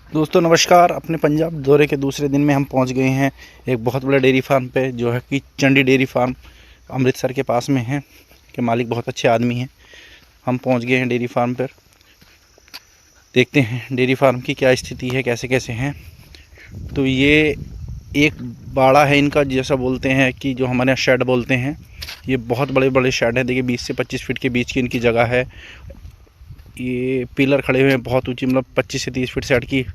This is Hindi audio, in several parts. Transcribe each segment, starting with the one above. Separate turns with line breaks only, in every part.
दोस्तों नमस्कार। अपने पंजाब दौरे के दूसरे दिन में हम पहुंच गए हैं एक बहुत बड़े डेयरी फार्म पे, जो है कि चंडी डेयरी फार्म अमृतसर के पास में है। के मालिक बहुत अच्छे आदमी हैं। हम पहुंच गए हैं डेयरी फार्म पर। देखते हैं डेयरी फार्म की क्या स्थिति है, कैसे कैसे हैं। तो ये एक बाड़ा है इनका, जैसा बोलते हैं कि जो हमारे यहाँ शेड बोलते हैं। ये बहुत बड़े बड़े शेड हैं। देखिए 20 से 25 फीट के बीच की इनकी जगह है। ये पिलर खड़े हुए हैं बहुत ऊंची, मतलब 25 से 30 फीट शेड की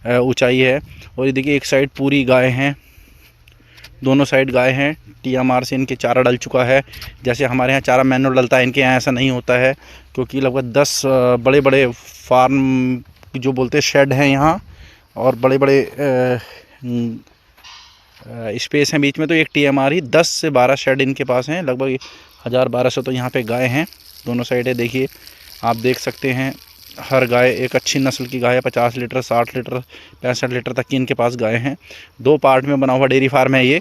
ऊंचाई है। और ये देखिए एक साइड पूरी गाय हैं, दोनों साइड गाय हैं। TMR से इनके चारा डल चुका है। जैसे हमारे यहाँ चारा मैनुअल डलता है, इनके यहाँ ऐसा नहीं होता है, क्योंकि लगभग 10 बड़े बड़े फार्म जो बोलते हैं शेड हैं यहाँ, और बड़े बड़े स्पेस हैं बीच में। तो एक TMR ही 10 से 12 शेड इनके पास हैं। लगभग 1000-1200 तो यहाँ पे गाय हैं दोनों साइड है। देखिए आप देख सकते हैं, हर गाय एक अच्छी नस्ल की गाय है। 50 लीटर, 60 लीटर, 65 लीटर तक की इनके पास गाय हैं। 2 पार्ट में बना हुआ डेयरी फार्म है ये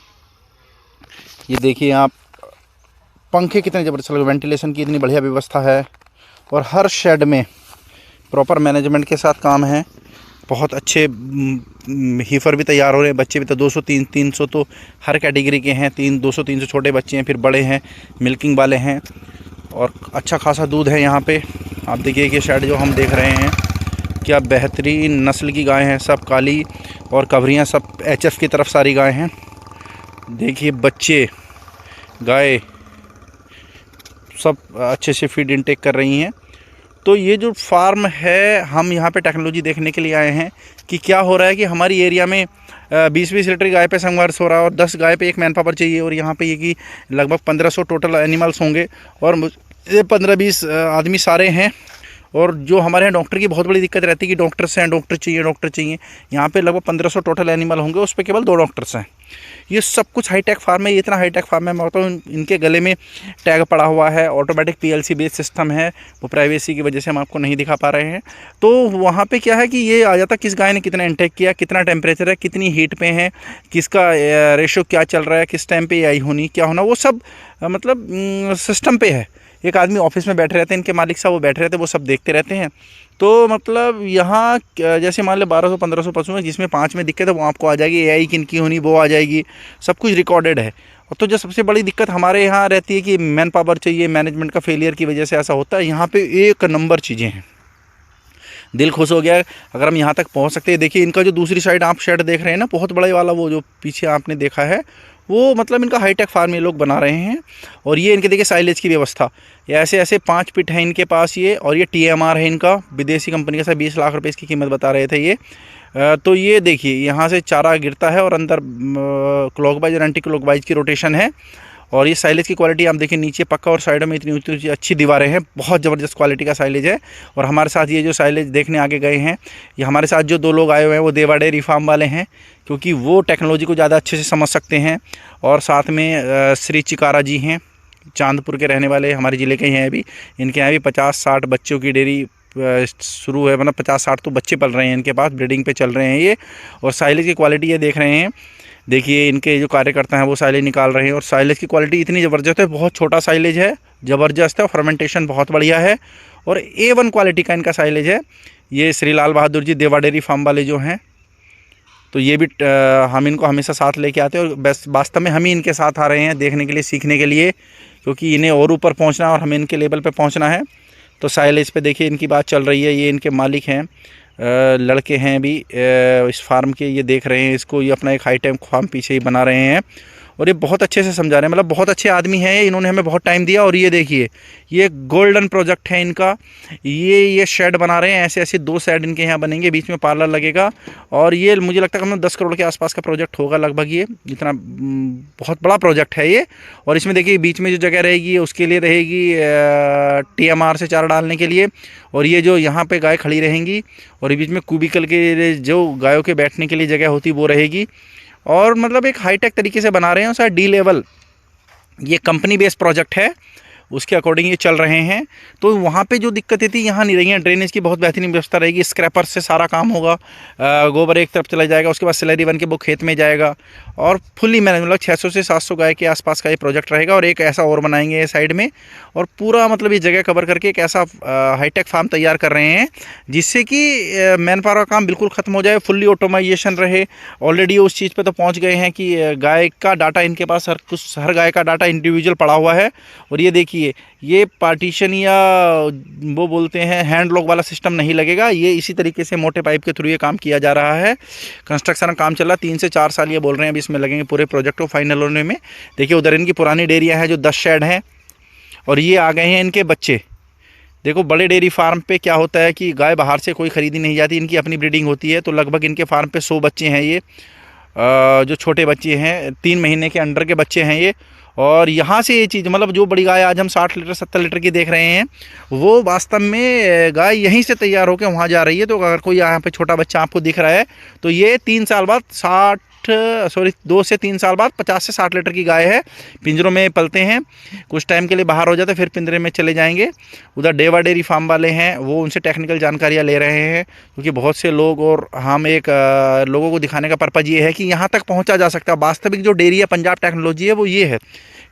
देखिए आप, पंखे कितने ज़बरदस्त लगे, वेंटिलेशन की इतनी बढ़िया व्यवस्था है। और हर शेड में प्रॉपर मैनेजमेंट के साथ काम है। बहुत अच्छे हीफर भी तैयार हो रहे हैं। बच्चे भी तो 200-300 तो हर कैटेगरी के हैं। 200-300 छोटे बच्चे हैं, फिर बड़े हैं, मिल्किंग वाले हैं, और अच्छा खासा दूध है यहाँ पे। आप देखिए कि शेड जो हम देख रहे हैं, क्या बेहतरीन नस्ल की गाय हैं। सब काली और कवरियाँ सब HF की तरफ सारी गाय हैं। देखिए बच्चे, गाय सब अच्छे से फीड इनटेक कर रही हैं। तो ये जो फार्म है, हम यहाँ पे टेक्नोलॉजी देखने के लिए आए हैं कि क्या हो रहा है कि हमारी एरिया में 20-20 लीटर गाय पे संघर्ष हो रहा है, और 10 गाय पे एक मैन पावर चाहिए। और यहाँ पे ये कि लगभग 1500 टोटल एनिमल्स होंगे, और ये 15-20 आदमी सारे हैं। और जो हमारे यहाँ डॉक्टर की बहुत बड़ी दिक्कत रहती है कि डॉक्टर्स हैं, डॉक्टर चाहिए। यहाँ पे लगभग 1500 टोटल एनिमल होंगे, उस पर केवल 2 डॉक्टर्स हैं। ये सब कुछ हाईटेक फार्म है। ये इतना हाईटेक फार्म है, मतलब इनके गले में टैग पड़ा हुआ है। ऑटोमेटिक PLC बेस्ड सिस्टम है। वो प्राइवेसी की वजह से हम आपको नहीं दिखा पा रहे हैं। तो वहाँ पे क्या है कि ये आ जाता किस गाय ने कितना इंटेक किया, कितना टेम्परेचर है, कितनी हीट पे है, किसका रेशो क्या चल रहा है, किस टाइम पे आई होनी क्या होना, वो सब मतलब सिस्टम पे है। एक आदमी ऑफिस में बैठे रहते हैं, इनके मालिक साहब वो बैठे रहते हैं, वो सब देखते रहते हैं। तो मतलब यहाँ जैसे मान लो 1200-1500 पशु हैं, जिसमें 5 में दिक्कत है वो आपको आ जाएगी। AI किनकी होनी वो आ जाएगी, सब कुछ रिकॉर्डेड है। और तो जो सबसे बड़ी दिक्कत हमारे यहाँ रहती है कि मैन पावर चाहिए, मैनेजमेंट का फेलियर की वजह से ऐसा होता है। यहाँ पे एक नंबर चीज़ें हैं। दिल खुश हो गया अगर हम यहाँ तक पहुँच सकते हैं। देखिए इनका जो दूसरी साइड आप शेड देख रहे हैं ना, बहुत बड़ा वाला, वो जो पीछे आपने देखा है, वो मतलब इनका हाईटेक फार्म ये लोग बना रहे हैं। और ये इनके देखिए साइलेज की व्यवस्था, ये ऐसे ऐसे 5 पिट है इनके पास ये। और ये TMR है इनका, विदेशी कंपनी का, सब 20 लाख रुपए इसकी कीमत बता रहे थे ये। तो ये देखिए यहाँ से चारा गिरता है, और अंदर क्लॉकवाइज और एंटी क्लॉकवाइज की रोटेशन है। और ये साइलेज की क्वालिटी आप देखिए, नीचे पक्का और साइडों में इतनी ऊंची ऊंची अच्छी दीवारें हैं। बहुत ज़बरदस्त क्वालिटी का साइलेज है। और हमारे साथ ये जो साइलेज देखने आगे गए हैं, ये हमारे साथ जो 2 लोग आए हुए हैं, वो देवा डेयरी फार्म वाले हैं, क्योंकि वो टेक्नोलॉजी को ज़्यादा अच्छे से समझ सकते हैं। और साथ में श्री चिकारा जी हैं, चांदपुर के रहने वाले, हमारे ज़िले के ही हैं अभी। इनके यहाँ भी 50-60 बच्चों की डेयरी शुरू है, मतलब 50-60 तो बच्चे पल रहे हैं इनके पास, ब्रीडिंग पे चल रहे हैं ये। और साइलेज की क्वालिटी ये देख रहे हैं, देखिए इनके जो कार्यकर्ता हैं वो साइलेज निकाल रहे हैं। और साइलेज की क्वालिटी इतनी ज़बरदस्त है, बहुत छोटा साइलेज है, ज़बरदस्त है। और फर्मेंटेशन बहुत बढ़िया है, और A1 क्वालिटी का इनका साइलेज है। ये श्री लाल बहादुर जी देवा डेयरी फार्म वाले जो हैं, तो ये भी हम इनको हमेशा साथ लेके आते हैं। और बस वास्तव में हम ही इनके साथ आ रहे हैं देखने के लिए, सीखने के लिए, क्योंकि इन्हें और ऊपर पहुंचना है और हमें इनके लेवल पे पहुंचना है। तो साइलेज पे देखिए इनकी बात चल रही है। ये इनके मालिक हैं, लड़के हैं भी इस फार्म के, ये देख रहे हैं इसको। ये अपना एक हाईटेक फार्म पीछे ही बना रहे हैं, और ये बहुत अच्छे से समझा रहे हैं। मतलब बहुत अच्छे आदमी हैं, इन्होंने हमें बहुत टाइम दिया। और ये देखिए, ये गोल्डन प्रोजेक्ट है इनका। ये शेड बना रहे हैं, ऐसे ऐसे 2 शेड इनके यहाँ बनेंगे, बीच में पार्लर लगेगा। और ये मुझे लगता है कि 10 करोड़ के आसपास का प्रोजेक्ट होगा लगभग। ये इतना बहुत बड़ा प्रोजेक्ट है ये। और इसमें देखिए बीच में जो जगह रहेगी उसके लिए रहेगी TMR से चारा डालने के लिए। और ये जो यहाँ पे गाय खड़ी रहेंगी, और बीच में क्यूबिकल के जो गायों के बैठने के लिए जगह होती वो रहेगी। और मतलब एक हाईटेक तरीके से बना रहे हैं। सर D लेवल ये कंपनी बेस्ड प्रोजेक्ट है। उसके अकॉर्डिंग ये चल रहे हैं। तो वहाँ पे जो दिक्कतें थी यहाँ नहीं रही हैं। ड्रेनेज की बहुत बेहतरीन व्यवस्था रहेगी, स्क्रैपर से सारा काम होगा, गोबर एक तरफ चला जाएगा, उसके बाद स्लरी बन के वो खेत में जाएगा और फुल्ली मैनेज, मतलब 600 से 700 गाय के आसपास का ये प्रोजेक्ट रहेगा। और एक ऐसा और बनाएंगे साइड में, और पूरा मतलब ये जगह कवर करके एक ऐसा हाईटेक फार्म तैयार कर रहे हैं जिससे कि मैन पावर का काम बिल्कुल ख़त्म हो जाए, फुल्ली ऑटोमाइजेशन रहे। ऑलरेडी उस चीज़ पे तो पहुंच गए हैं कि गाय का डाटा इनके पास हर गाय का डाटा इंडिविजुअल पड़ा हुआ है। और ये देखिए, ये पार्टीशन या वो बोलते हैं हैंड लॉक वाला सिस्टम नहीं लगेगा, ये इसी तरीके से मोटे पाइप के थ्रू ये काम किया जा रहा है। कंस्ट्रक्शन का काम चल रहा है, 3 से 4 साल ये बोल रहे हैं अभी इसमें लगेंगे पूरे प्रोजेक्ट को फाइनल होने में। देखिए उधर इनकी पुरानी डेयरियाँ हैं जो 10 शेड हैं, और ये आ गए हैं इनके बच्चे। देखो बड़े डेयरी फार्म पे क्या होता है कि गाय बाहर से कोई ख़रीदी नहीं जाती, इनकी अपनी ब्रीडिंग होती है। तो लगभग इनके फार्म पे 100 बच्चे हैं ये, जो छोटे बच्चे हैं, 3 महीने के अंडर के बच्चे हैं ये। और यहाँ से ये चीज़, मतलब जो बड़ी गाय आज हम 60 लीटर 70 लीटर की देख रहे हैं, वो वास्तव में गाय यहीं से तैयार होकर वहाँ जा रही है। तो अगर कोई यहाँ पे छोटा बच्चा आपको दिख रहा है तो ये 3 साल बाद 2 से 3 साल बाद 50 से 60 लीटर की गाय है। पिंजरों में पलते हैं, कुछ टाइम के लिए बाहर हो जाते हैं, फिर पिंजरे में चले जाएंगे। उधर देवा डेयरी फार्म वाले हैं, वो उनसे टेक्निकल जानकारियाँ ले रहे हैं, क्योंकि बहुत से लोग, और हम एक लोगों को दिखाने का पर्पज़ ये है कि यहाँ तक पहुँचा जा सकता है। वास्तविक जो डेयरी है पंजाब टेक्नोलॉजी है वो ये है,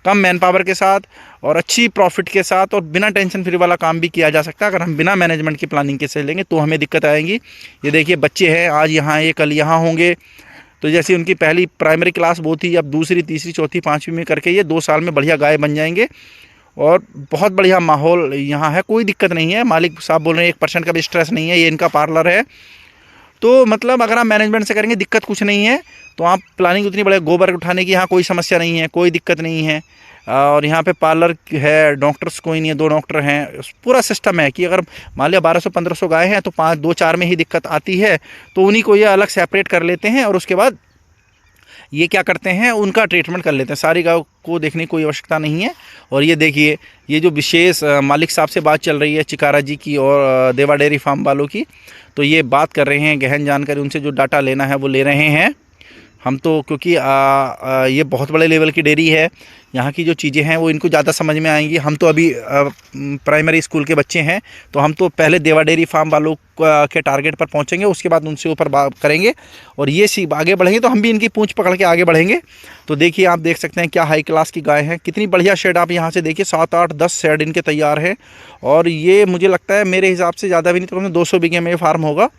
कम मैन पावर के साथ और अच्छी प्रॉफिट के साथ और बिना टेंशन फ्री वाला काम भी किया जा सकता है। अगर हम बिना मैनेजमेंट की प्लानिंग के से लेंगे तो हमें दिक्कत आएगी। ये देखिए बच्चे हैं, आज यहाँ ये कल यहाँ होंगे। तो जैसे उनकी पहली प्राइमरी क्लास वो थी, अब दूसरी तीसरी चौथी पाँचवीं में करके ये 2 साल में बढ़िया गाय बन जाएंगे। और बहुत बढ़िया माहौल यहाँ है, कोई दिक्कत नहीं है। मालिक साहब बोल रहे हैं 1% का भी स्ट्रेस नहीं है, ये इनका पार्लर है। तो मतलब अगर आप मैनेजमेंट से करेंगे दिक्कत कुछ नहीं है। तो आप प्लानिंग उतनी बढ़िया, गोबर उठाने की यहाँ कोई समस्या नहीं है, कोई दिक्कत नहीं है। और यहाँ पे पार्लर है, डॉक्टर्स कोई नहीं है, 2 डॉक्टर हैं, पूरा सिस्टम है कि अगर मान लिया 1200-1500 गाय हैं तो 2-4 में ही दिक्कत आती है, तो उन्हीं को ये अलग सेपरेट कर लेते हैं और उसके बाद ये क्या करते हैं, उनका ट्रीटमेंट कर लेते हैं। सारी गायों को देखने की कोई आवश्यकता नहीं है। और ये देखिए, ये जो विशेष मालिक साहब से बात चल रही है चिकारा जी की और देवा डेयरी फार्म वालों की, तो ये बात कर रहे हैं, गहन जानकारी उनसे जो डाटा लेना है वो ले रहे हैं हम। तो क्योंकि ये बहुत बड़े लेवल की डेयरी है, यहाँ की जो चीज़ें हैं वो इनको ज़्यादा समझ में आएंगी। हम तो अभी प्राइमरी स्कूल के बच्चे हैं, तो हम तो पहले देवा डेयरी फार्म वालों के टारगेट पर पहुँचेंगे, उसके बाद उनसे ऊपर बात करेंगे और ये आगे बढ़ेंगे तो हम भी इनकी पूंछ पकड़ के आगे बढ़ेंगे। तो देखिए, आप देख सकते हैं क्या हाई क्लास की गाय हैं, कितनी बढ़िया शेड। आप यहाँ से देखिए 7-8-10 शेड इनके तैयार है। और ये मुझे लगता है मेरे हिसाब से ज़्यादा भी नहीं तो 200 बीघे में फार्म होगा।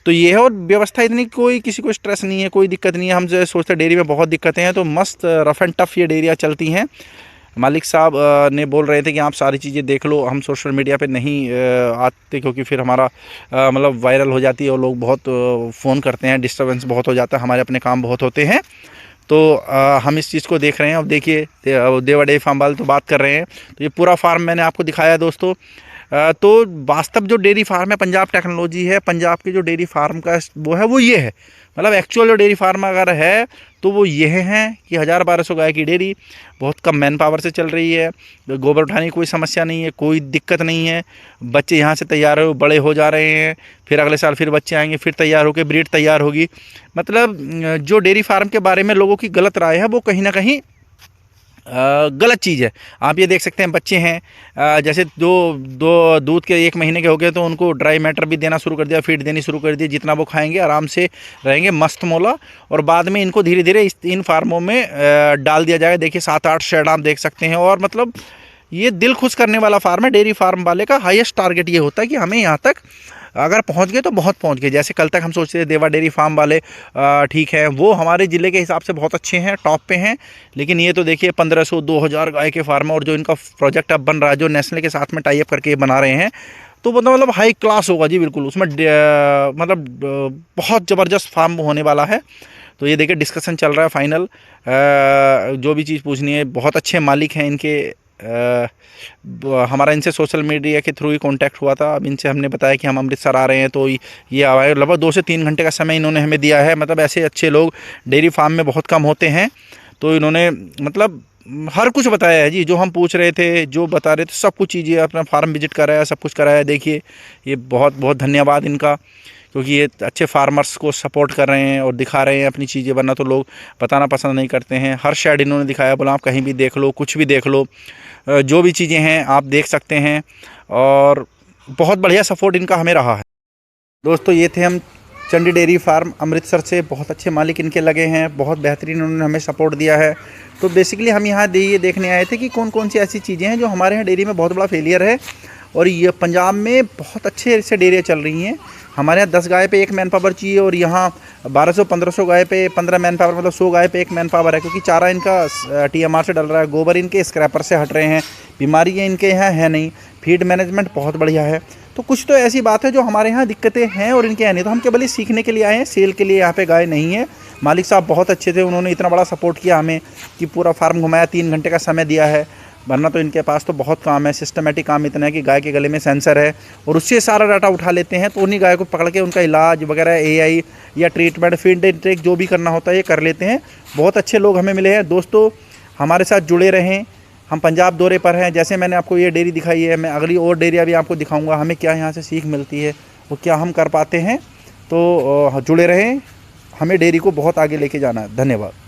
तो ये है, और व्यवस्था इतनी, कोई किसी को स्ट्रेस नहीं है, कोई दिक्कत नहीं है। हम जो सोचते हैं डेयरी में बहुत दिक्कतें हैं, तो मस्त रफ एंड टफ ये डेयरियाँ चलती हैं। मालिक साहब ने बोल रहे थे कि आप सारी चीज़ें देख लो, हम सोशल मीडिया पे नहीं आते क्योंकि फिर हमारा मतलब वायरल हो जाती है और लोग बहुत फ़ोन करते हैं, डिस्टर्बेंस बहुत हो जाता है, हमारे अपने काम बहुत होते हैं। तो हम इस चीज़ को देख रहे हैं। अब देखिए देवा डेयरी फार्म वाले तो बात कर रहे हैं, तो ये पूरा फार्म मैंने आपको दिखाया दोस्तों। तो वास्तव जो डेयरी फार्म है पंजाब टेक्नोलॉजी है, पंजाब की जो डेयरी फार्म का वो है वो ये है। मतलब एक्चुअल जो डेयरी फार्म अगर है तो वो ये हैं कि 1000-1200 गाय की डेयरी बहुत कम मैन पावर से चल रही है, गोबर उठाने की कोई समस्या नहीं है, कोई दिक्कत नहीं है। बच्चे यहाँ से तैयार हो बड़े हो जा रहे हैं, फिर अगले साल फिर बच्चे आएंगे, फिर तैयार होकर ब्रीड तैयार होगी। मतलब जो डेयरी फार्म के बारे में लोगों की गलत राय है वो कहीं ना कहीं गलत चीज़ है। आप ये देख सकते हैं बच्चे हैं, जैसे दो दूध के 1 महीने के हो गए तो उनको ड्राई मैटर भी देना शुरू कर दिया, फीड देनी शुरू कर दी, जितना वो खाएंगे आराम से रहेंगे मस्त मौला। और बाद में इनको धीरे धीरे इन फार्मों में डाल दिया जाएगा। देखिए 7-8 शेड आप देख सकते हैं। और मतलब ये दिल खुश करने वाला फार्म है। डेयरी फार्म वाले का हाईएस्ट टारगेट ये होता है कि हमें यहाँ तक अगर पहुँच गए तो बहुत पहुँच गए। जैसे कल तक हम सोचते थे देवा डेयरी फार्म वाले ठीक है, वो हमारे ज़िले के हिसाब से बहुत अच्छे हैं, टॉप पे हैं। लेकिन ये तो देखिए 1500-2000 गाय के फार्म है, और जो इनका प्रोजेक्ट अब बन रहा है, जो नेस्ले के साथ में टाई अप करके बना रहे हैं, तो मतलब हाई क्लास होगा जी बिल्कुल। उसमें मतलब बहुत ज़बरदस्त फार्म होने वाला है। तो ये देखिए डिस्कशन चल रहा है फाइनल, जो भी चीज़ पूछनी है। बहुत अच्छे मालिक हैं इनके। हमारा इनसे सोशल मीडिया के थ्रू ही कांटेक्ट हुआ था। अब इनसे हमने बताया कि हम अमृतसर आ रहे हैं, तो ये आए। लगभग 2 से 3 घंटे का समय इन्होंने हमें दिया है। मतलब ऐसे अच्छे लोग डेयरी फार्म में बहुत कम होते हैं। तो इन्होंने मतलब हर कुछ बताया है जी, जो हम पूछ रहे थे, जो बता रहे थे, सब कुछ चीज़ें अपना फार्म विजिट कराया, सब कुछ कराया। देखिए ये बहुत बहुत धन्यवाद इनका, क्योंकि ये अच्छे फार्मर्स को सपोर्ट कर रहे हैं और दिखा रहे हैं अपनी चीज़ें, वरना तो लोग बताना पसंद नहीं करते हैं। हर शेड इन्होंने दिखाया, बोला आप कहीं भी देख लो, कुछ भी देख लो, जो भी चीज़ें हैं आप देख सकते हैं। और बहुत बढ़िया सपोर्ट इनका हमें रहा है। दोस्तों ये थे हम चंडी डेयरी फार्म अमृतसर से। बहुत अच्छे मालिक इनके लगे हैं, बहुत बेहतरीन उन्होंने हमें सपोर्ट दिया है। तो बेसिकली हम यहाँ ये देखने आए थे कि कौन कौन सी ऐसी चीज़ें हैं जो हमारे यहाँ डेयरी में बहुत बड़ा फेलियर है। और ये पंजाब में बहुत अच्छे से डेयरियाँ चल रही हैं। हमारे यहाँ 10 गाय पे 1 मैन पावर चाहिए और यहाँ 1200-1500 गाय पे 15 मैन पावर, मतलब 100 गाय पे 1 मैन पावर है। क्योंकि चारा इनका TMR से डल रहा है, गोबर इनके स्क्रैपर से हट रहे हैं, बीमारियाँ इनके यहाँ है नहीं, फीड मैनेजमेंट बहुत बढ़िया है। तो कुछ तो ऐसी बात है जो हमारे यहाँ दिक्कतें हैं और इनके हैं नहीं। तो हम केवल सीखने के लिए आए हैं, सेल के लिए यहाँ पे गाय नहीं है। मालिक साहब बहुत अच्छे थे, उन्होंने इतना बड़ा सपोर्ट किया हमें कि पूरा फार्म घुमाया, 3 घंटे का समय दिया है। वरना तो इनके पास तो बहुत काम है, सिस्टमेटिक काम इतना है कि गाय के गले में सेंसर है और उससे सारा डाटा उठा लेते हैं। तो उन्हीं गाय को पकड़ के उनका इलाज वगैरह, AI या ट्रीटमेंट, फीड इंटेक जो भी करना होता है ये कर लेते हैं। बहुत अच्छे लोग हमें मिले हैं। दोस्तों हमारे साथ जुड़े रहें। हम पंजाब दौरे पर हैं। जैसे मैंने आपको ये डेयरी दिखाई है, मैं अगली और डेयरियाँ भी आपको दिखाऊंगा, हमें क्या यहाँ से सीख मिलती है और क्या हम कर पाते हैं। तो जुड़े रहें, हमें डेयरी को बहुत आगे लेके जाना है। धन्यवाद।